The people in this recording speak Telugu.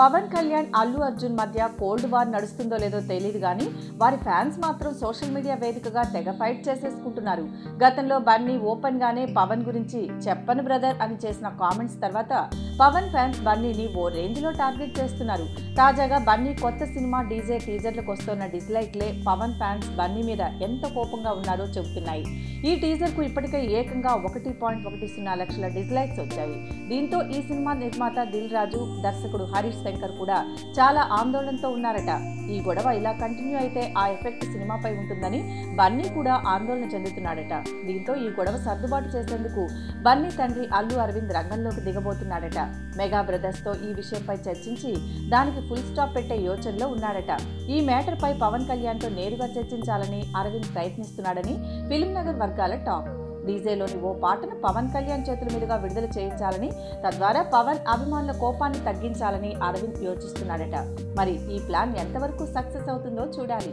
పవన్ కళ్యాణ్ అల్లు అర్జున్ మధ్య కోల్డ్ వార్ నడుస్తుందో లేదో తెలియదు కానీ వారి ఫ్యాన్స్ మాత్రం సోషల్ మీడియా వేదికగా తెగ ఫైట్ చేసేసుకుంటున్నారు. గతంలో బన్నీ ఓపెన్ గానే పవన్ గురించి చెప్పను బ్రదర్ అని చేసిన కామెంట్స్ తర్వాత పవన్ ఫ్యాన్స్ బన్నీని ఓ రేంజ్ లో టార్గెట్ చేస్తున్నారు. తాజాగా బన్నీ కొత్త సినిమా డీజే టీజర్లకు వస్తున్న డిస్లైక్లే పవన్ ఫ్యాన్స్ బన్నీ మీద ఎంత కోపంగా ఉన్నారో చెబుతున్నాయి. ఈ టీజర్ కు ఇప్పటికే ఏకంగా 1.10 లక్షల డిస్లైక్స్ వచ్చాయి. దీంతో ఈ సినిమా నిర్మాత దిల్ రాజు, దర్శకుడు హరీష్ శంకర్ కూడా చాలా ఆందోళనతో ఉన్నారట. ఈ గొడవ ఇలా కంటిన్యూ అయితే ఆ ఎఫెక్ట్ సినిమాపై ఉంటుందని బన్నీ కూడా ఆందోళన చెందుతున్నాడట. దీంతో ఈ గొడవ సర్దుబాటు చేసేందుకు బన్నీ తండ్రి అల్లు అరవింద్ రంగంలోకి దిగబోతున్నాడట. మెగా బ్రదర్స్ తో ఈ విషయంపై చర్చించి దానికి ఫుల్ స్టాప్ పెట్టే యోచనలో ఉన్నాడట. ఈ మ్యాటర్ పై పవన్ కళ్యాణ్ తో నేరుగా చర్చించాలని అరవింద్ ప్రయత్నిస్తున్నాడని ఫిల్మ్ నగర్ వర్గాల టాక్. డీజేలోని ఓ పాటను పవన్ కళ్యాణ్ చేతుల మీదుగా విడుదల చేయించాలని, తద్వారా పవన్ అభిమానుల కోపాన్ని తగ్గించాలని అరవింద్ యోచిస్తున్నాడట. మరి ఈ ప్లాన్ ఎంతవరకు సక్సెస్ అవుతుందో చూడాలి.